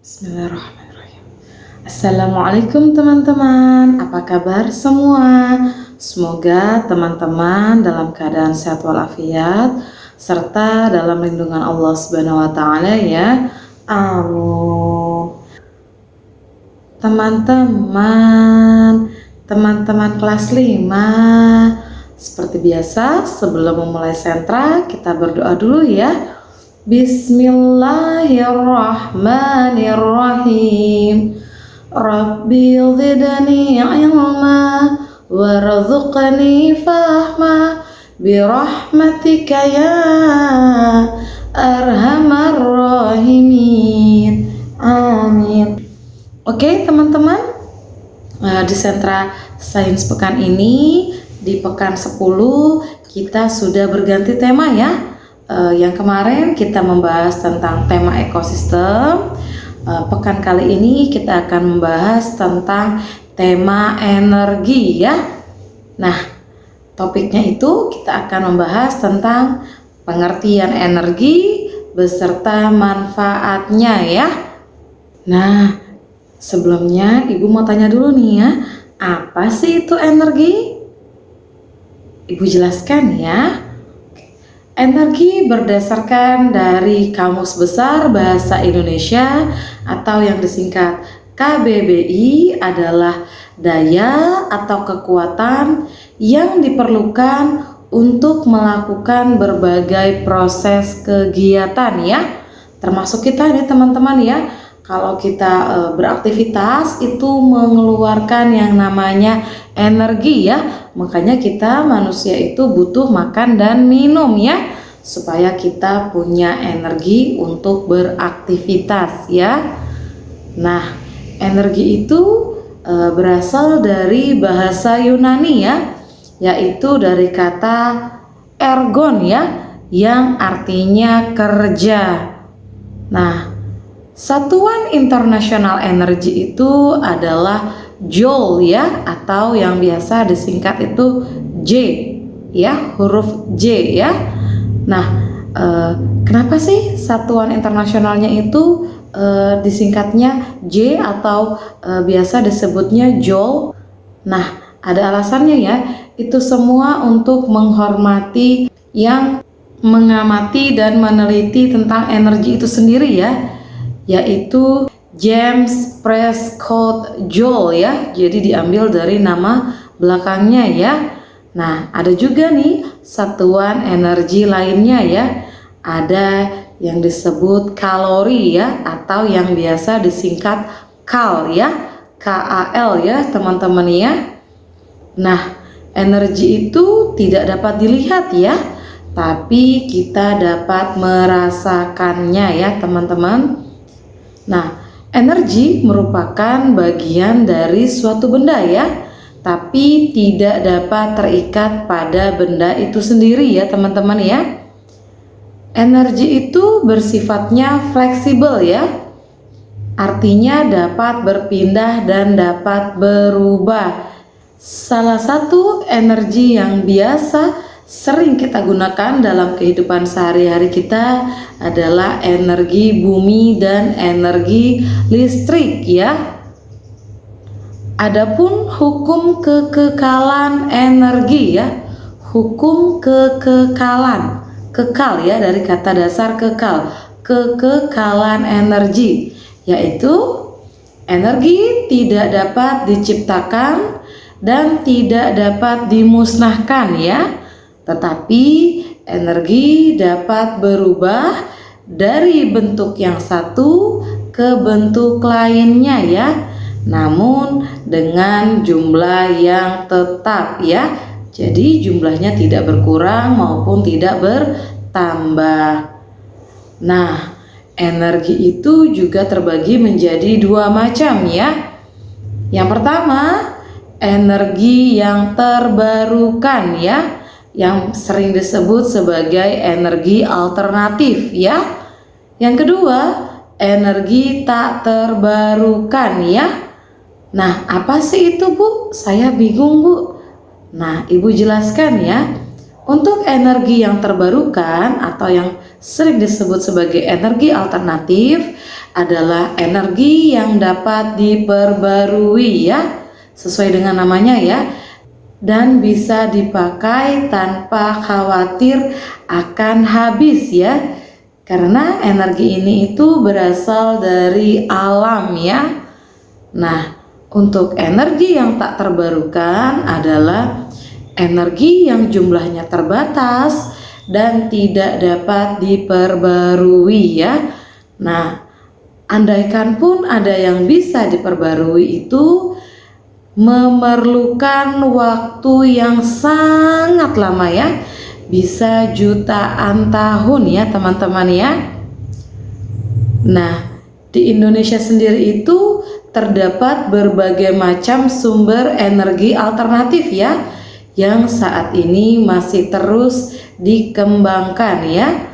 Bismillahirrahmanirrahim. Assalamualaikum teman-teman, apa kabar semua? Semoga teman-teman dalam keadaan sehat walafiat serta dalam lindungan Allah Subhanahu wa taala ya. Amin. Teman-teman kelas 5, seperti biasa sebelum memulai sentra kita berdoa dulu ya. Bismillahirrahmanirrahim. Rabbi zidni ilma warzuqni fahma birahmatika ya arhamar rahimin. Amin. Oke teman-teman, di sentra sains pekan ini, di pekan 10 kita sudah berganti tema ya. Yang kemarin kita membahas tentang tema ekosistem. Pekan kali ini kita akan membahas tentang tema energi ya. Nah, topiknya itu kita akan membahas tentang pengertian energi beserta manfaatnya ya. Nah, sebelumnya Ibu mau tanya dulu nih ya, apa sih itu energi? Ibu jelaskan ya. Energi berdasarkan dari Kamus Besar Bahasa Indonesia atau yang disingkat KBBI adalah daya atau kekuatan yang diperlukan untuk melakukan berbagai proses kegiatan ya. Termasuk kita nih teman-teman ya. Kalau kita beraktivitas itu mengeluarkan yang namanya energi ya. Makanya kita manusia itu butuh makan dan minum ya, supaya kita punya energi untuk beraktivitas ya. Nah, energi itu berasal dari bahasa Yunani ya, yaitu dari kata ergon ya, yang artinya kerja. Nah, Satuan Internasional Energi itu adalah Joule ya, atau yang biasa disingkat itu J ya, huruf J ya. Nah, kenapa sih satuan internasionalnya itu disingkatnya J atau biasa disebutnya Joule? Nah, ada alasannya ya. Itu semua untuk menghormati yang mengamati dan meneliti tentang energi itu sendiri ya, yaitu James Prescott Joule ya. Jadi diambil dari nama belakangnya ya. Nah, ada juga nih satuan energi lainnya ya. Ada yang disebut kalori ya, atau yang biasa disingkat Kal ya, KAL ya teman-teman ya. Nah, energi itu tidak dapat dilihat ya, tapi kita dapat merasakannya ya teman-teman. Nah, energi merupakan bagian dari suatu benda ya, tapi tidak dapat terikat pada benda itu sendiri ya teman-teman ya. Energi itu bersifatnya fleksibel ya, artinya dapat berpindah dan dapat berubah. Salah satu energi yang biasa sering kita gunakan dalam kehidupan sehari-hari kita adalah energi bumi dan energi listrik ya. Adapun hukum kekekalan energi ya, hukum kekekalan, kekal ya, dari kata dasar kekal, kekekalan energi, yaitu energi tidak dapat diciptakan dan tidak dapat dimusnahkan ya. Tetapi energi dapat berubah dari bentuk yang satu ke bentuk lainnya ya, namun dengan jumlah yang tetap ya. Jadi jumlahnya tidak berkurang maupun tidak bertambah. Nah, energi itu juga terbagi menjadi dua macam ya. Yang pertama, energi yang terbarukan ya, yang sering disebut sebagai energi alternatif ya. Yang kedua, energi tak terbarukan ya. Nah, apa sih itu Bu? Saya bingung Bu. Nah, Ibu jelaskan ya. Untuk energi yang terbarukan atau yang sering disebut sebagai energi alternatif adalah energi yang dapat diperbarui ya, sesuai dengan namanya ya, dan bisa dipakai tanpa khawatir akan habis ya, karena energi ini itu berasal dari alam ya. Nah, untuk energi yang tak terbarukan adalah energi yang jumlahnya terbatas dan tidak dapat diperbarui ya. Nah, andaikan pun ada yang bisa diperbarui, itu memerlukan waktu yang sangat lama ya, bisa jutaan tahun ya teman-teman ya. Nah, di Indonesia sendiri itu terdapat berbagai macam sumber energi alternatif ya, yang saat ini masih terus dikembangkan ya.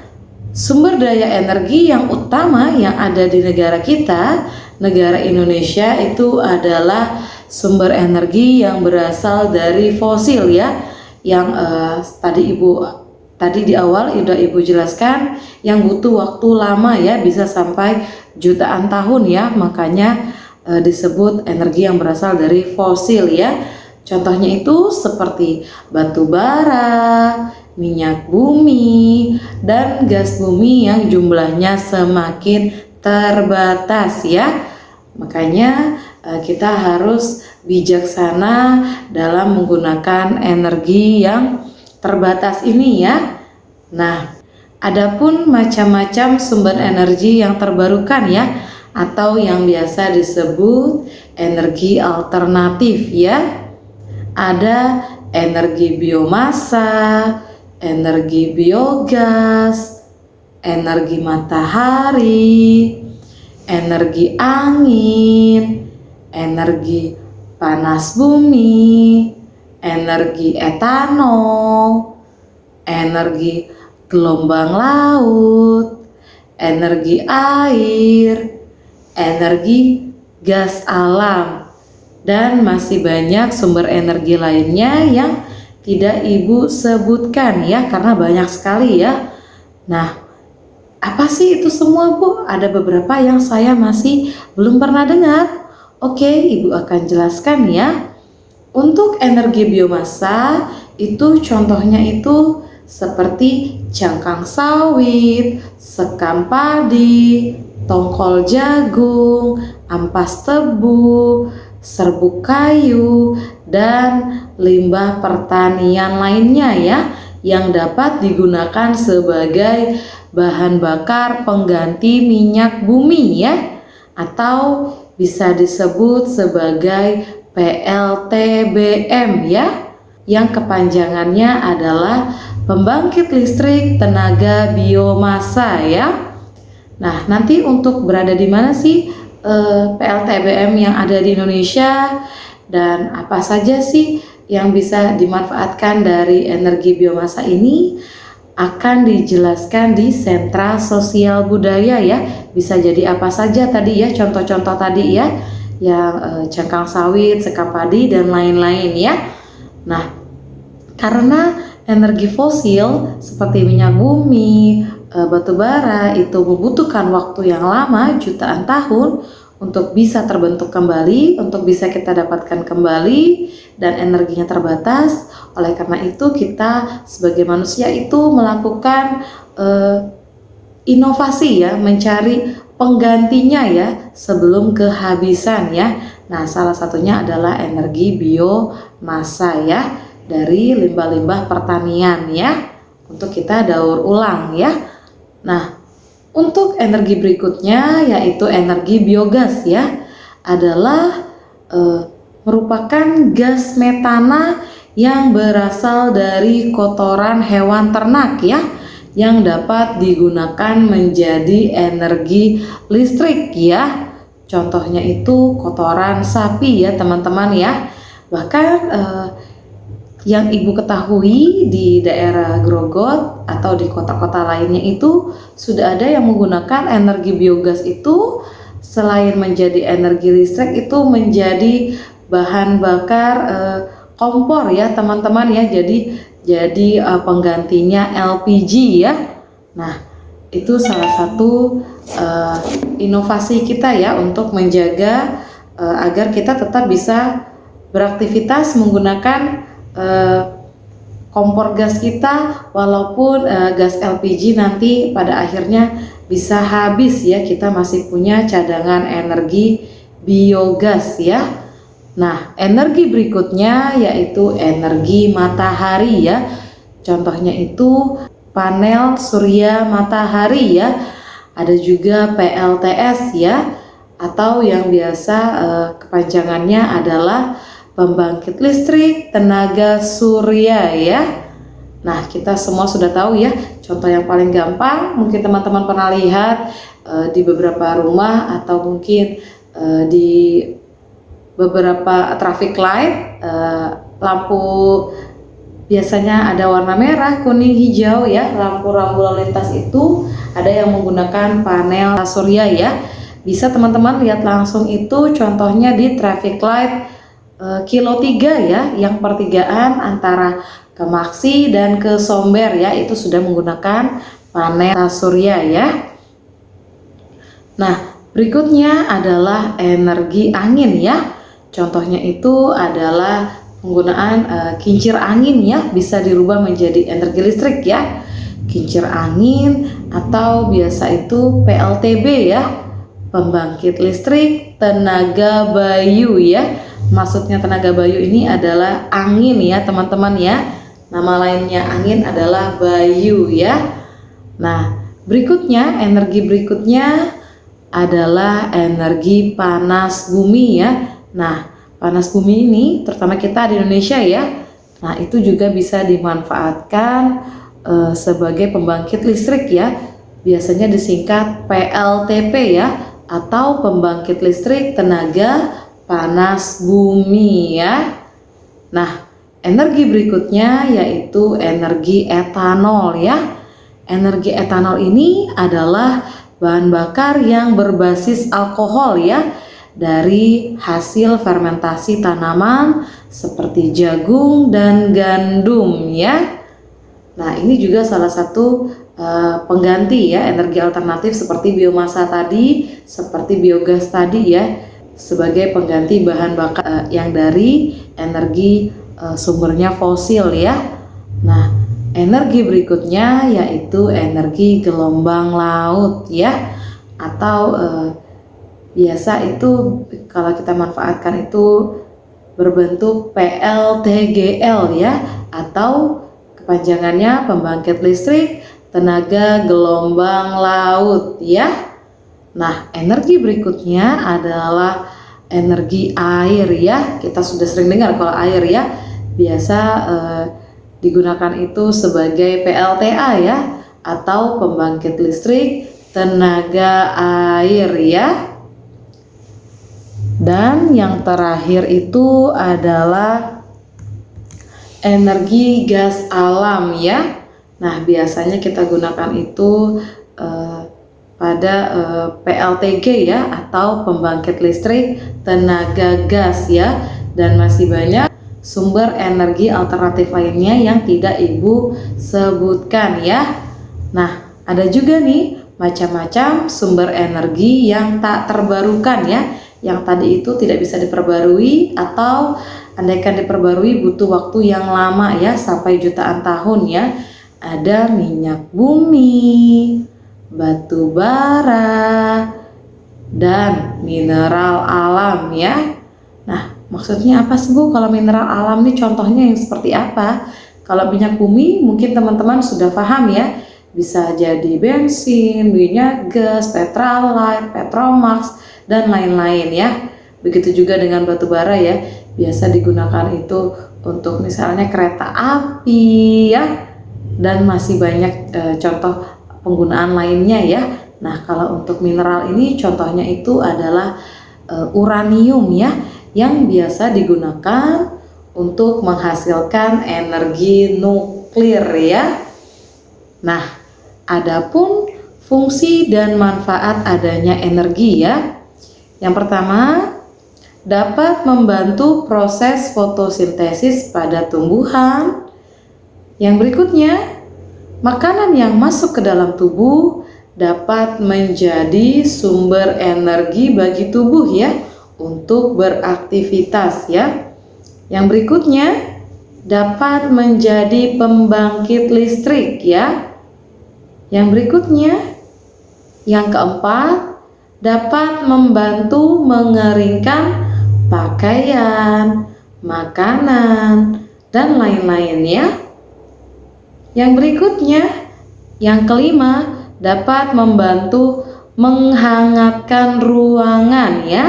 Sumber daya energi yang utama yang ada di negara kita, negara Indonesia, itu adalah sumber energi yang berasal dari fosil ya, yang tadi di awal udah Ibu jelaskan, yang butuh waktu lama ya, bisa sampai jutaan tahun ya, makanya disebut energi yang berasal dari fosil ya. Contohnya itu seperti batu bara, minyak bumi, dan gas bumi yang jumlahnya semakin terbatas ya. Makanya kita harus bijaksana dalam menggunakan energi yang terbatas ini ya. Nah, adapun macam-macam sumber energi yang terbarukan ya, atau yang biasa disebut energi alternatif ya. Ada energi biomasa, energi biogas, energi matahari, energi angin, energi panas bumi, energi etanol, energi gelombang laut, energi air, energi gas alam, dan masih banyak sumber energi lainnya yang tidak Ibu sebutkan ya, karena banyak sekali ya. Nah, apa sih itu semua Bu? Ada beberapa yang saya masih belum pernah dengar. Oke, Ibu akan jelaskan ya. Untuk energi biomasa itu contohnya itu seperti cangkang sawit, sekam padi, tongkol jagung, ampas tebu, serbuk kayu, dan limbah pertanian lainnya ya, yang dapat digunakan sebagai bahan bakar pengganti minyak bumi ya, atau bisa disebut sebagai PLTBM ya, yang kepanjangannya adalah pembangkit listrik tenaga biomasa ya. Nah, nanti untuk berada di mana sih PLTBM yang ada di Indonesia, dan apa saja sih yang bisa dimanfaatkan dari energi biomasa ini, akan dijelaskan di sentra sosial budaya ya. Bisa jadi apa saja tadi ya, contoh-contoh tadi ya, yang cangkang sawit, sekam padi, dan lain-lain ya. Nah, karena energi fosil seperti minyak bumi, batu bara itu membutuhkan waktu yang lama, jutaan tahun, untuk bisa terbentuk kembali, untuk bisa kita dapatkan kembali, dan energinya terbatas. Oleh karena itu kita sebagai manusia itu melakukan inovasi ya, mencari penggantinya ya sebelum kehabisan ya. Nah, salah satunya adalah energi biomasa ya, dari limbah-limbah pertanian ya, untuk kita daur ulang ya. Nah, untuk energi berikutnya yaitu energi biogas ya, adalah merupakan gas metana yang berasal dari kotoran hewan ternak ya, yang dapat digunakan menjadi energi listrik ya. Contohnya itu kotoran sapi ya teman-teman ya. Bahkan yang Ibu ketahui di daerah Grogot atau di kota-kota lainnya itu sudah ada yang menggunakan energi biogas itu, selain menjadi energi listrik, itu menjadi bahan bakar kompor ya teman-teman ya, jadi penggantinya LPG ya. Nah, itu salah satu inovasi kita ya untuk menjaga agar kita tetap bisa beraktivitas menggunakan kompor gas kita, walaupun gas LPG nanti pada akhirnya bisa habis ya, kita masih punya cadangan energi biogas ya. Nah, energi berikutnya yaitu energi matahari ya. Contohnya itu panel surya matahari ya. Ada juga PLTS ya, atau yang biasa kepanjangannya adalah pembangkit listrik tenaga surya ya. Nah, kita semua sudah tahu ya, contoh yang paling gampang mungkin teman-teman pernah lihat di beberapa rumah atau mungkin di beberapa traffic light, lampu biasanya ada warna merah, kuning, hijau ya. Lampu-lampu lalu lintas itu ada yang menggunakan panel surya ya. Bisa teman-teman lihat langsung itu contohnya di traffic light kilo 3 ya, yang pertigaan antara ke Maksi dan ke Somber ya, itu sudah menggunakan panel surya ya. Nah, berikutnya adalah energi angin ya. Contohnya itu adalah penggunaan kincir angin ya, bisa dirubah menjadi energi listrik ya. Kincir angin atau biasa itu PLTB ya, pembangkit listrik tenaga bayu ya. Maksudnya tenaga bayu ini adalah angin ya teman-teman ya. Nama lainnya angin adalah bayu ya. Nah, energi berikutnya adalah energi panas bumi ya. Nah, panas bumi ini terutama kita di Indonesia ya. Nah, itu juga bisa dimanfaatkan sebagai pembangkit listrik ya. Biasanya disingkat PLTP ya, atau pembangkit listrik tenaga panas bumi ya. Nah, energi berikutnya yaitu energi etanol ya. Energi etanol ini adalah bahan bakar yang berbasis alkohol ya, dari hasil fermentasi tanaman seperti jagung dan gandum ya. Nah, ini juga salah satu pengganti ya, energi alternatif seperti biomasa tadi, seperti biogas tadi ya, sebagai pengganti bahan bakar yang dari energi sumbernya fosil ya. Nah, energi berikutnya yaitu energi gelombang laut ya, atau biasa itu kalau kita manfaatkan itu berbentuk PLTGL ya, atau kepanjangannya pembangkit listrik tenaga gelombang laut ya. Nah, energi berikutnya adalah energi air ya. Kita sudah sering dengar kalau air ya, biasa digunakan itu sebagai PLTA ya, atau pembangkit listrik tenaga air ya. Dan yang terakhir itu adalah energi gas alam ya. Nah, biasanya kita gunakan itu pada PLTG ya, atau pembangkit listrik tenaga gas ya. Dan masih banyak sumber energi alternatif lainnya yang tidak Ibu sebutkan ya. Nah, ada juga nih macam-macam sumber energi yang tak terbarukan ya, yang tadi itu tidak bisa diperbarui, atau andaikan diperbarui butuh waktu yang lama ya, sampai jutaan tahun ya. Ada minyak bumi, batu bara, dan mineral alam ya. Nah, maksudnya apa sih Bu kalau mineral alam nih, contohnya yang seperti apa? Kalau minyak bumi mungkin teman-teman sudah paham ya, bisa jadi bensin, minyak gas, petrolite, petromax, dan lain-lain ya. Begitu juga dengan batu bara ya, biasa digunakan itu untuk misalnya kereta api ya, dan masih banyak contoh penggunaan lainnya ya. Nah, kalau untuk mineral ini contohnya itu adalah uranium ya, yang biasa digunakan untuk menghasilkan energi nuklir ya. Nah, adapun fungsi dan manfaat adanya energi ya. Yang pertama, dapat membantu proses fotosintesis pada tumbuhan. Yang berikutnya, makanan yang masuk ke dalam tubuh dapat menjadi sumber energi bagi tubuh ya untuk beraktivitas ya. Yang berikutnya dapat menjadi pembangkit listrik ya. Yang berikutnya, yang keempat, dapat membantu mengeringkan pakaian, makanan, dan lain-lain ya. Yang berikutnya, yang kelima, dapat membantu menghangatkan ruangan ya.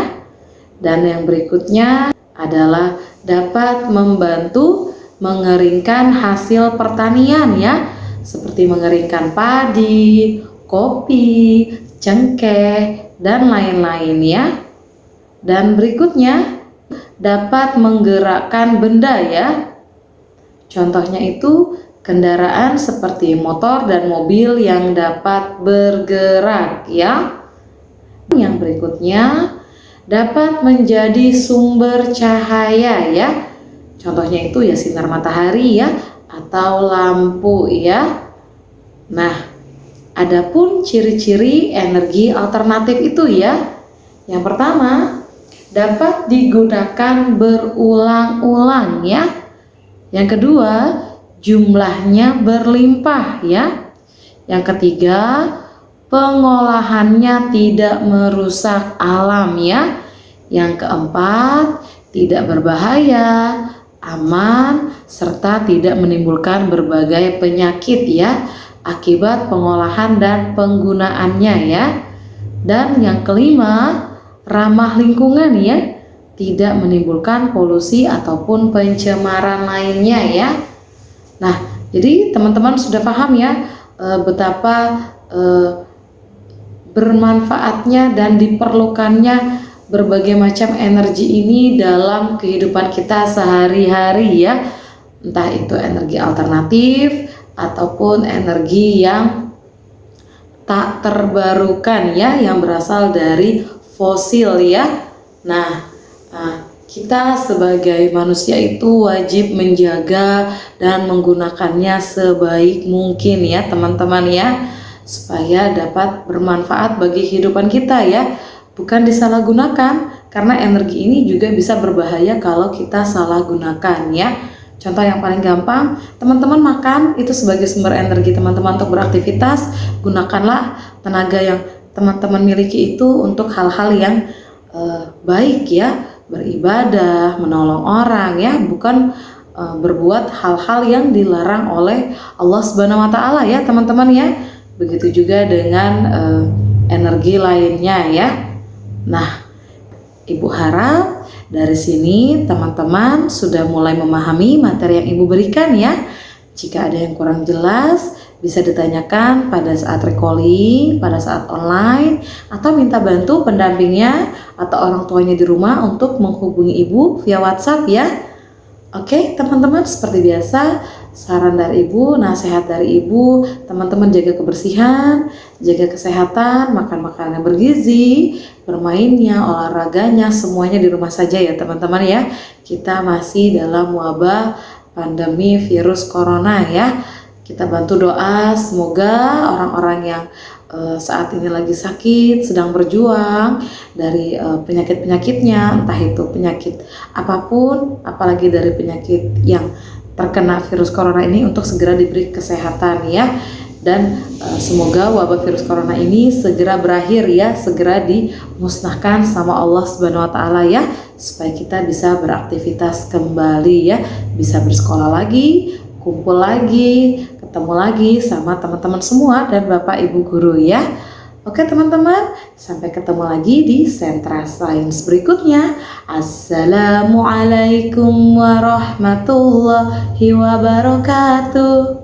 Dan yang berikutnya adalah dapat membantu mengeringkan hasil pertanian ya, seperti mengeringkan padi, kopi, cengkeh, dan lain-lain ya. Dan berikutnya dapat menggerakkan benda ya. Contohnya itu kendaraan seperti motor dan mobil yang dapat bergerak ya. Yang berikutnya dapat menjadi sumber cahaya ya. Contohnya itu ya sinar matahari ya atau lampu ya. Nah, adapun ciri-ciri energi alternatif itu ya. Yang pertama, dapat digunakan berulang-ulang ya. Yang kedua, jumlahnya berlimpah ya. Yang ketiga, pengolahannya tidak merusak alam ya. Yang keempat, tidak berbahaya, aman, serta tidak menimbulkan berbagai penyakit ya akibat pengolahan dan penggunaannya ya. Dan yang kelima, ramah lingkungan ya, tidak menimbulkan polusi ataupun pencemaran lainnya ya. Nah, jadi teman-teman sudah paham ya betapa bermanfaatnya dan diperlukannya berbagai macam energi ini dalam kehidupan kita sehari-hari ya. Entah itu energi alternatif ataupun energi yang tak terbarukan ya, yang berasal dari fosil ya. Nah, kita sebagai manusia itu wajib menjaga dan menggunakannya sebaik mungkin ya teman-teman ya, supaya dapat bermanfaat bagi kehidupan kita ya, bukan disalahgunakan, karena energi ini juga bisa berbahaya kalau kita salah gunakan ya. Contoh yang paling gampang, teman-teman makan itu sebagai sumber energi teman-teman untuk beraktivitas, gunakanlah tenaga yang teman-teman miliki itu untuk hal-hal yang baik ya, beribadah, menolong orang ya, bukan berbuat hal-hal yang dilarang oleh Allah Subhanahu wa taala ya, teman-teman ya. Begitu juga dengan energi lainnya ya. Nah, Ibu harap dari sini teman-teman sudah mulai memahami materi yang Ibu berikan ya. Jika ada yang kurang jelas, bisa ditanyakan pada saat recalling, pada saat online, atau minta bantu pendampingnya atau orang tuanya di rumah untuk menghubungi Ibu via WhatsApp ya. Oke teman-teman, seperti biasa saran dari Ibu, nasihat dari Ibu, teman-teman jaga kebersihan, jaga kesehatan, makan makanan yang bergizi, bermainnya, olahraganya, semuanya di rumah saja ya teman-teman ya. Kita masih dalam wabah pandemi virus corona ya. Kita bantu doa semoga orang-orang yang saat ini lagi sakit, sedang berjuang dari penyakit-penyakitnya, entah itu penyakit apapun, apalagi dari penyakit yang terkena virus corona ini, untuk segera diberi kesehatan ya. Dan semoga wabah virus corona ini segera berakhir ya, segera dimusnahkan sama Allah Subhanahu wa taala ya, supaya kita bisa beraktivitas kembali ya, bisa bersekolah lagi, kumpul lagi, ketemu lagi sama teman-teman semua dan Bapak Ibu guru ya. Oke teman-teman, sampai ketemu lagi di Sentra Sains berikutnya. Assalamualaikum warahmatullahi wabarakatuh.